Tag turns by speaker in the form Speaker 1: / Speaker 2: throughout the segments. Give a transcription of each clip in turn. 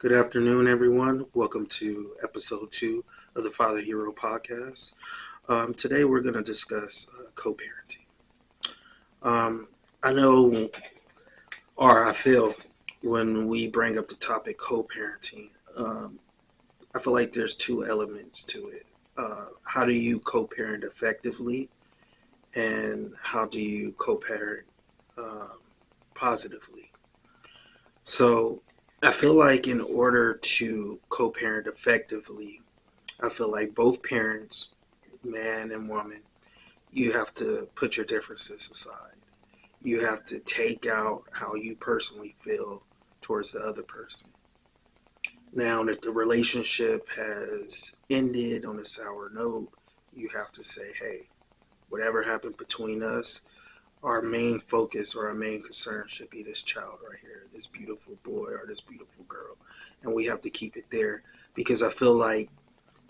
Speaker 1: Good afternoon, everyone. Welcome to Episode 2 of the FathersHero podcast. Today, we're going to discuss co-parenting. I know, or I feel, when we bring up the topic co-parenting, I feel like there's two elements to it. How do you co-parent effectively, and how do you co-parent um, positively? So, I feel like in order to co-parent effectively, I feel like both parents, man and woman, you have to put your differences aside. You have to take out how you personally feel towards the other person. Now, if the relationship has ended on a sour note, you have to say, hey, whatever happened between us, our main focus or our main concern should be this child right here, this beautiful boy or this beautiful girl. And we have to keep it there because I feel like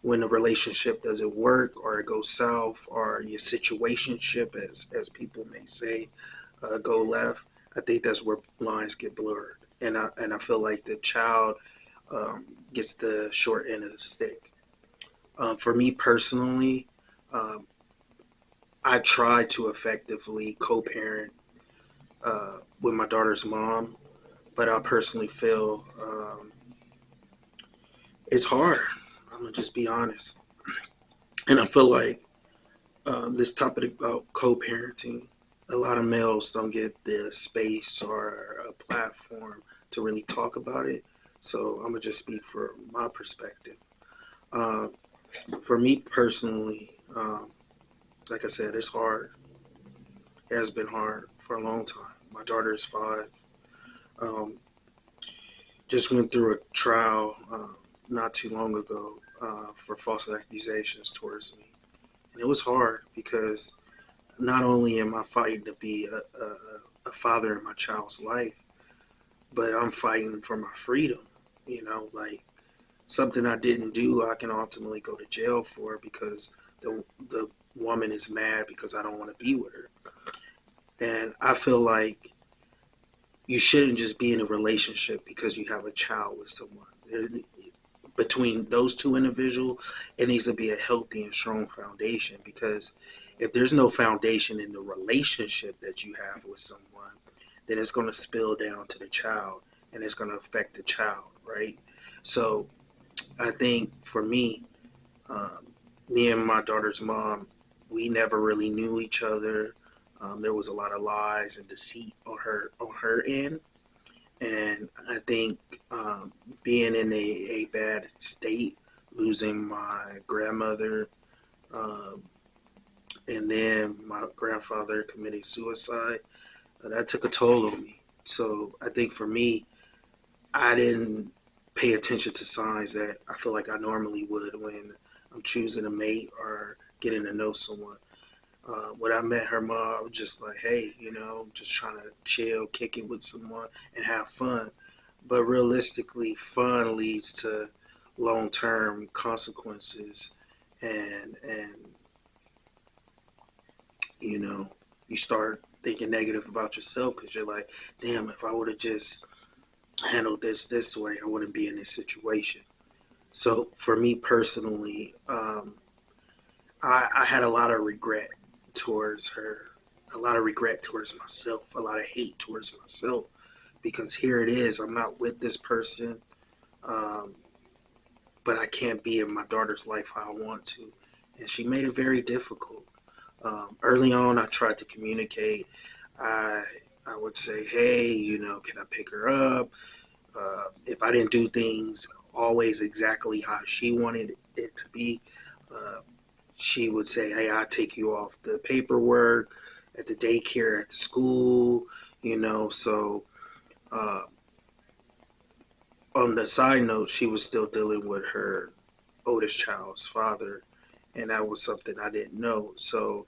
Speaker 1: when a relationship doesn't work or it goes south or your situationship, as people may say, go left, I think that's where lines get blurred. And I feel like the child gets the short end of the stick. For me personally, um, I try to effectively co-parent with my daughter's mom, but I personally feel it's hard. I'm gonna just be honest, and I feel like this topic about co-parenting, a lot of males don't get the space or a platform to really talk about it. So I'm gonna just speak for my perspective. Uh, for me personally, like I said, it's hard. It has been hard for a long time. My daughter is 5. Um, just went through a trial not too long ago for false accusations towards me, and it was hard because not only am I fighting to be a father in my child's life, but I'm fighting for my freedom. Like something I didn't do, I can ultimately go to jail for because the woman is mad because I don't want to be with her. And I feel like you shouldn't just be in a relationship because you have a child with someone. Between those two individuals, it needs to be a healthy and strong foundation because if there's no foundation in the relationship that you have with someone, then it's going to spill down to the child and it's going to affect the child, right? So I think for me, um, me and my daughter's mom, we never really knew each other. There was a lot of lies and deceit on her end, and I think being in a bad state, losing my grandmother, um, and then my grandfather committing suicide, that took a toll on me. So I think for me, I didn't pay attention to signs that I feel like I normally would when I'm choosing a mate or getting to know someone. When I met her mom, I was just like, hey, just trying to chill, kick it with someone, and have fun. But realistically, fun leads to long term consequences, and you know you start thinking negative about yourself because you're like, damn, if I would have just handled this way, I wouldn't be in this situation. So for me personally, I had a lot of regret towards her, a lot of regret towards myself, a lot of hate towards myself because here it is, I'm not with this person, um, but I can't be in my daughter's life how I want to. And she made it very difficult. Early on, I tried to communicate. I, I would say, hey, can I pick her up? If I didn't do things always exactly how she wanted it to be, uh, she would say, hey, I'll take you off the paperwork at the daycare, at the school. So uh, on the side note, she was still dealing with her oldest child's father, and that was something I didn't know. So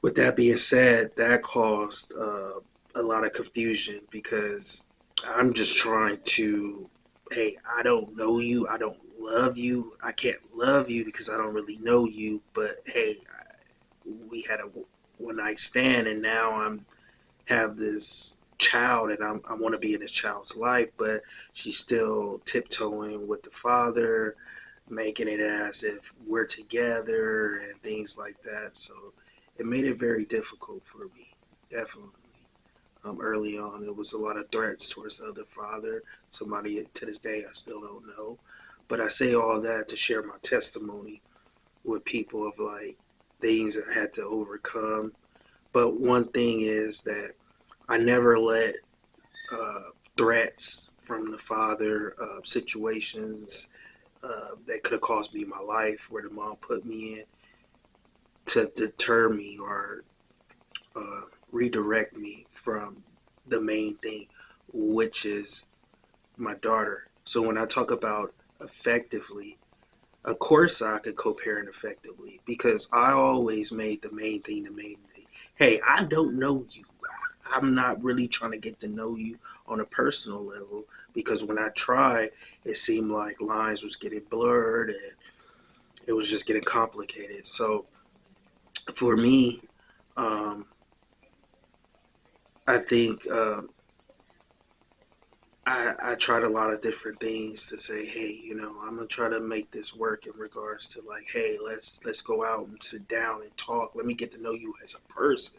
Speaker 1: with that being said, that caused a lot of confusion because I'm just trying to, hey, I don't know you, I don't love you, I can't love you because I don't really know you, but hey, we had a one night stand, and now I'm have this. child and I want to be in this child's life, but she's still tiptoeing with the father, making it as if we're together and things like that. So it made it very difficult for me, definitely. Early on, it was a lot of threats towards the other father, somebody to this day I still don't know. But I say all that to share my testimony with people of like things I had to overcome. But one thing is that I never let threats from the father, situations that could have cost me my life, where the mom put me in, to deter me or uh, redirect me from the main thing, which is my daughter. So when I talk about effectively, of course I could co-parent effectively because I always made the main thing the main thing. Hey, I don't know you. I'm not really trying to get to know you on a personal level because when I tried, it seemed like lines was getting blurred and it was just getting complicated. So for me, um, I think I tried a lot of different things to say, hey, I'm gonna try to make this work in regards to like, hey, let's go out and sit down and talk. Let me get to know you as a person,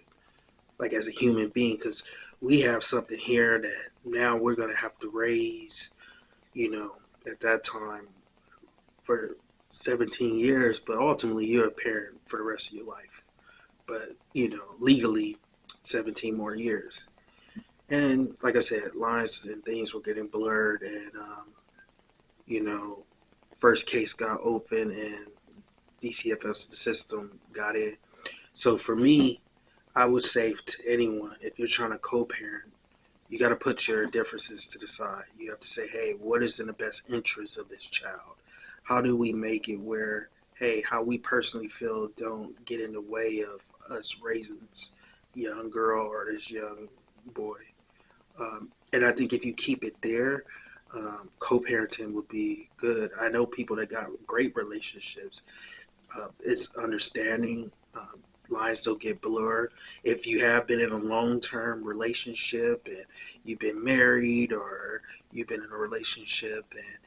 Speaker 1: like as a human being, because we have something here that now we're gonna have to raise. You know, at that time for 17 years, but ultimately you're a parent for the rest of your life. But legally, 17 more years. And like I said, lines and things were getting blurred, and you know, first case got open, and DCFS the system got in. So for me, I would say to anyone, if you're trying to co-parent, you got to put your differences to the side. You have to say, hey, what is in the best interest of this child? How do we make it where, hey, how we personally feel don't get in the way of us raising this young girl or this young boy? And I think if you keep it there, co-parenting would be good. I know people that got great relationships. It's understanding. Lines don't get blurred. If you have been in a long-term relationship and you've been married or you've been in a relationship and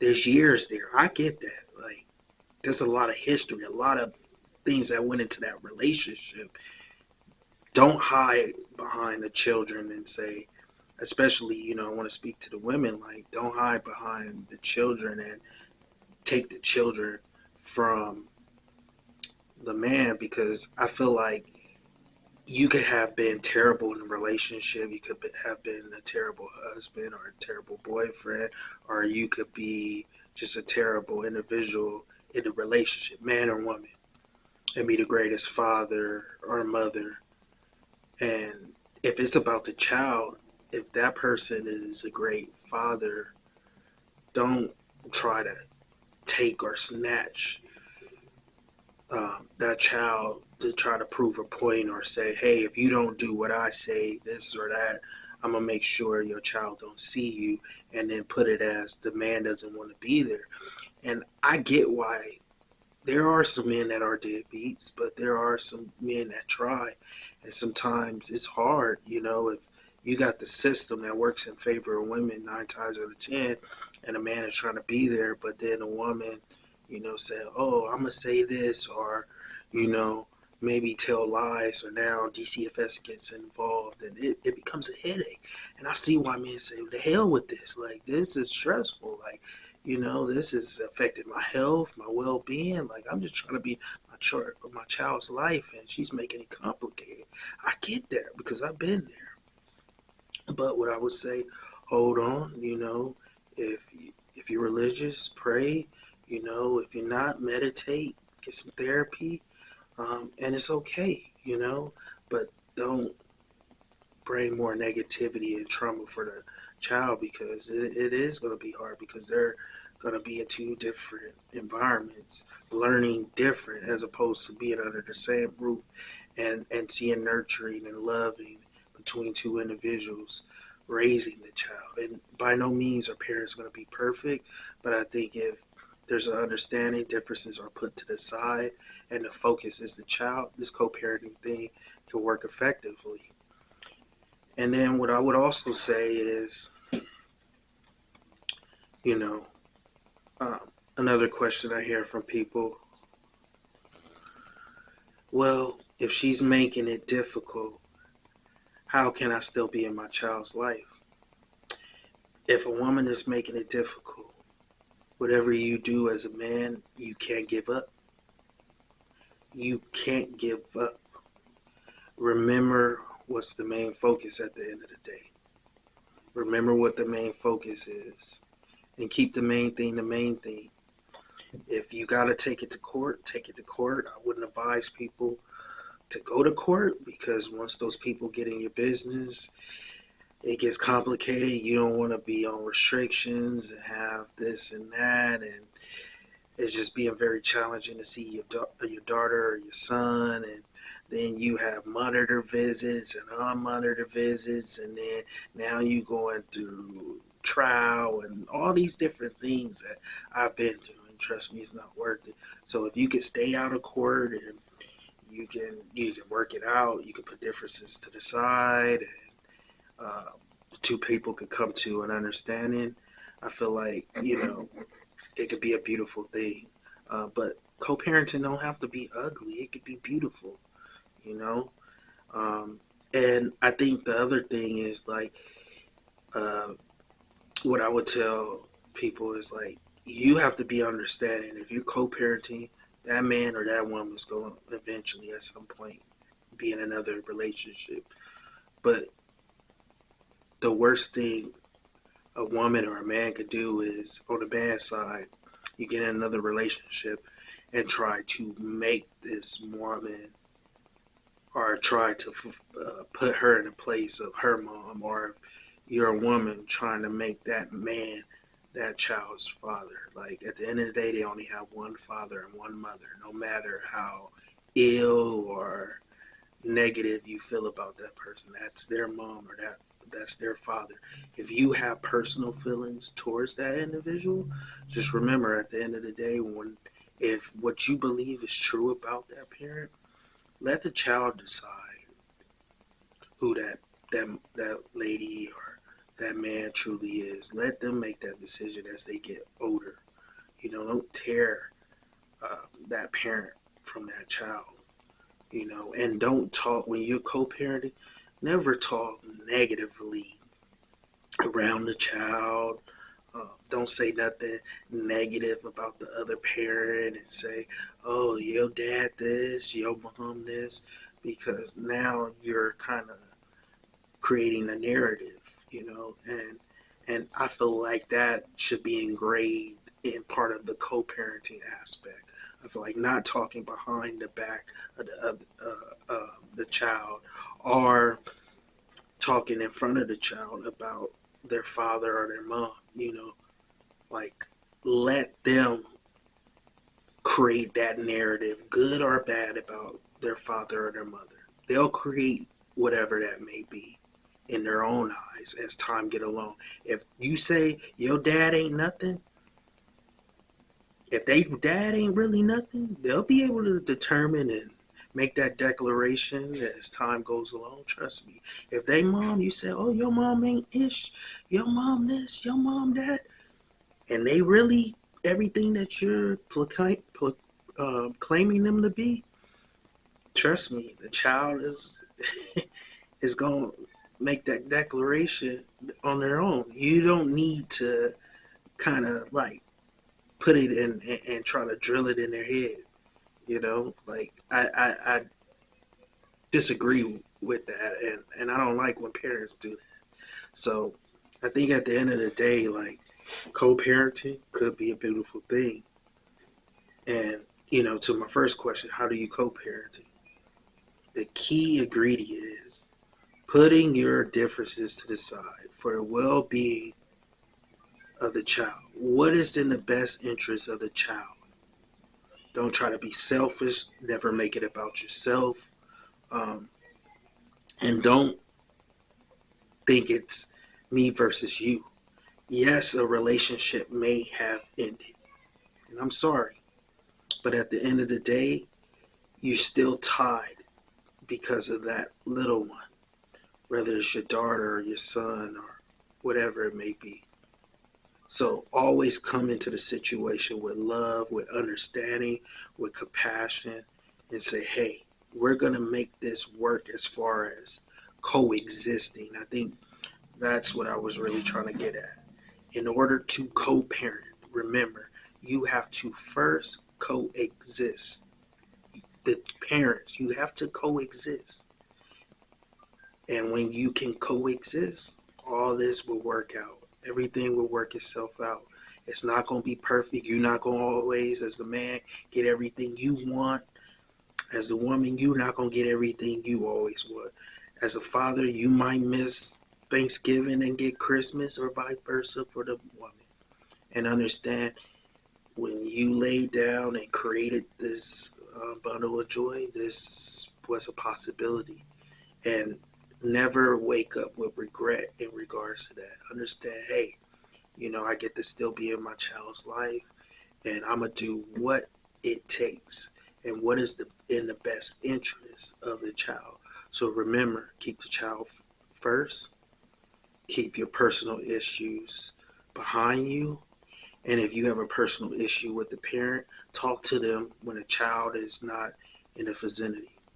Speaker 1: there's years there, I get that. Like, there's a lot of history, a lot of things that went into that relationship. Don't hide behind the children and say, especially, I want to speak to the women, like, don't hide behind the children and take the children from the man, because I feel like you could have been terrible in a relationship. You could have been a terrible husband or a terrible boyfriend, or you could be just a terrible individual in a relationship, man or woman, and be the greatest father or mother. And if it's about the child, if that person is a great father, don't try to take or snatch that child to try to prove a point or say, hey, if you don't do what I say, this or that, I'm going to make sure your child don't see you, and then put it as the man doesn't want to be there. And I get why there are some men that are deadbeats, but there are some men that try. And sometimes it's hard, if you got the system that works in favor of women 9 times out of 10, and a man is trying to be there, but then a woman, say, oh, I'm going to say this, or, you know, maybe tell lies, or now DCFS gets involved, and it becomes a headache. And I see why men say, the hell with this. Like, this is stressful. Like, this is affecting my health, my well-being. Like, I'm just trying to be my child's life, and she's making it complicated. I get that because I've been there. But what I would say, hold on. If you're religious, pray. If you're not, meditate, get some therapy, and it's okay. But don't bring more negativity and trauma for the child, because it is going to be hard, because they're going to be in two different environments, learning different, as opposed to being under the same roof and seeing nurturing and loving between two individuals raising the child. And by no means are parents going to be perfect, but I think if there's an understanding, differences are put to the side, and the focus is the child, this co-parenting thing can work effectively. And then what I would also say is, you know, um, another question I hear from people, well, if she's making it difficult, how can I still be in my child's life? If a woman is making it difficult, whatever you do as a man, you can't give up. You can't give up. Remember what's the main focus at the end of the day. Remember what the main focus is. And keep the main thing the main thing. If you got to take it to court, take it to court. I wouldn't advise people to go to court, because once those people get in your business, it gets complicated. You don't want to be on restrictions and have this and that, and it's just being very challenging to see your daughter or your son, and then you have monitor visits and unmonitored visits, and then now you going through trial and all these different things that I've been through. And trust me, it's not worth it. So if you can stay out of court and you can work it out, you can put differences to the side, and the two people could come to an understanding. I feel like it could be a beautiful thing. But co-parenting don't have to be ugly. It could be beautiful, you know. And I think the other thing is like, what I would tell people is like, you have to be understanding. If you're co-parenting, that man or that woman is going to eventually at some point be in another relationship. But the worst thing a woman or a man could do is, on the bad side, you get in another relationship and try to make this woman, or try to put her in the place of her mom, or if you're a woman trying to make that man that child's father. Like, at the end of the day, they only have one father and one mother, no matter how ill or negative you feel about that person. That's their mom, or that's their father. If you have personal feelings towards that individual, just remember, at the end of the day, if what you believe is true about that parent, let the child decide who that lady or that man truly is. Let them make that decision as they get older. Don't tear that parent from that child. And don't talk, when you're co-parenting, never talk negatively around the child. Don't say nothing negative about the other parent and say, oh, your dad this, your mom this, because now you're kind of creating a narrative, and I feel like that should be engraved in part of the co-parenting aspect. I feel like not talking behind the back of the child, or talking in front of the child about their father or their mom, like, let them create that narrative, good or bad, about their father or their mother. They'll create whatever that may be in their own eyes as time get along. If you say your dad ain't nothing, if they dad ain't really nothing, they'll be able to determine and make that declaration as time goes along. Trust me. If they mom, you say, oh, your mom ain't ish, your mom this, your mom that, and they really everything that you're claiming them to be, trust me, the child is going to make that declaration on their own. You don't need to kind of like put it in and try to drill it in their head. Like, I disagree with that, and I don't like when parents do that. So I think at the end of the day, like, co-parenting could be a beautiful thing. And to my first question, how do you co-parent? The key ingredient is putting your differences to the side for the well-being of the child. What is in the best interest of the child? Don't try to be selfish. Never make it about yourself. And don't think it's me versus you. Yes, a relationship may have ended, and I'm sorry. But at the end of the day, you're still tied because of that little one. whether it's your daughter or your son or whatever it may be. So always come into the situation with love, with understanding, with compassion, and say, hey, we're going to make this work as far as coexisting. I think that's what I was really trying to get at. In order to co-parent, remember, you have to first coexist. The parents, you have to coexist. And when you can coexist, all this will work out. Everything will work itself out. It's not going to be perfect. You're not going to always, as the man, get everything you want. As the woman, you're not going to get everything you always want. As a father, you might miss Thanksgiving and get Christmas, or vice versa for the woman. And understand, when you laid down and created this bundle of joy, this was a possibility. And never wake up with regret in regards to that. Understand, hey, I get to still be in my child's life, and I'm going to do what it takes and what is in the best interest of the child. So remember, keep the child first, keep your personal issues behind you, and if you have a personal issue with the parent, talk to them when a child is not in a vicinity.